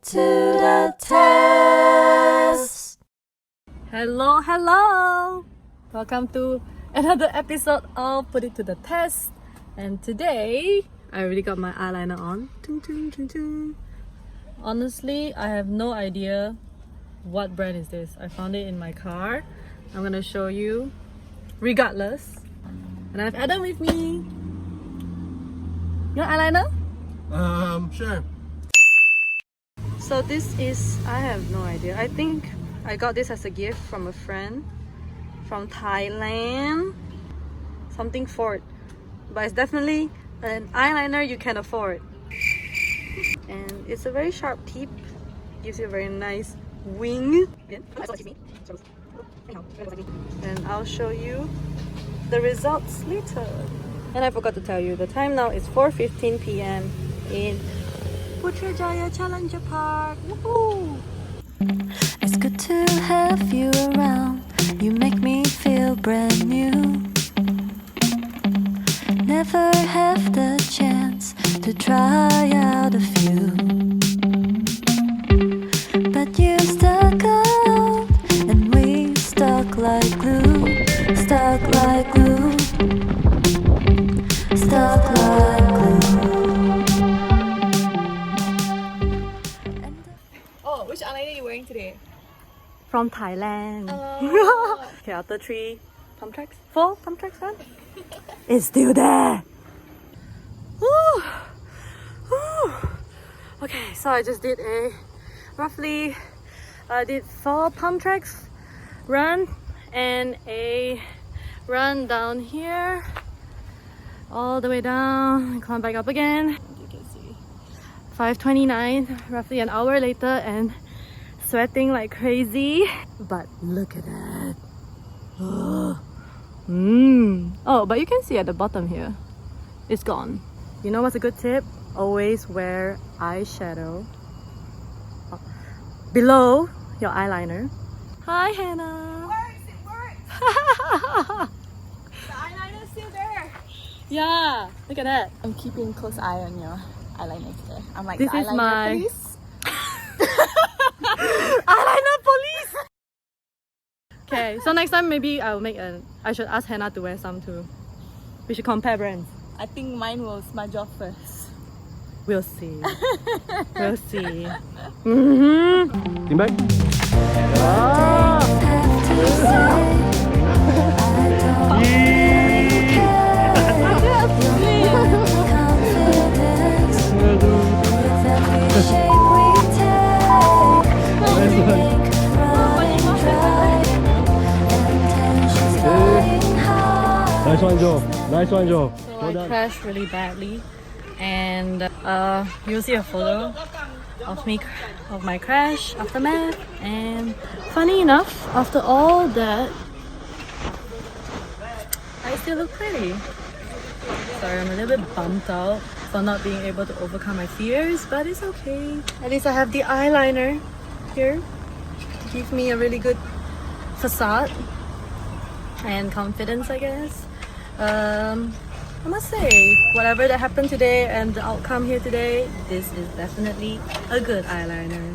to the test. Hello! Welcome to another episode of Put It to the Test. And today, I already got my eyeliner on. Tung, tung, tung, tung. Honestly, I have no idea what brand is this. I found it in my car. I'm gonna show you regardless. And I have Adam with me. Your eyeliner? Sure. So this is, I have no idea. I think I got this as a gift from a friend from Thailand. Something for it. But it's definitely an eyeliner you can afford. And it's a very sharp tip. Gives you a very nice wing. And I'll show you the results later. And I forgot to tell you, the time now is 4:15 p.m. in Putrajaya Challenger Park. Woohoo! It's good to have you around. You make me feel brand new. Never have the chance to try out a few, but you stuck out and we stuck like glue. Stuck like glue. Stuck like glue. Oh, which eyeliner are you wearing today? From Thailand. Okay, after 3 pump tracks, 4 pump tracks done. It's still there. Woo. Woo. Okay, so I just did a roughly I did 4 pump tracks run and a run down here all the way down and come back up again. You can see 5:29, roughly an hour later, and sweating like crazy. But look at that. Oh, but you can see at the bottom here, it's gone. You know what's a good tip? Always wear eyeshadow below your eyeliner. Hi, Hannah. It works! The eyeliner's still there. Yeah, look at that. I'm keeping a close eye on your eyeliner today. I'm like This the is eyeliner my- police. Eyeliner police. Okay, so next time maybe I should ask Hannah to wear some too. We should compare brands. I think mine will smudge off first. We'll see. We'll see. Team back. Nice one, Joe. Nice one, Joe. So Well I done. crashed really badly, and you'll see a photo of me of my crash aftermath. And funny enough, after all that, I still look pretty. Sorry, I'm a little bit bummed out for not being able to overcome my fears, but it's okay. At least I have the eyeliner here to give me a really good facade and confidence, I guess. I must say, whatever that happened today and the outcome here today, this is definitely a good eyeliner.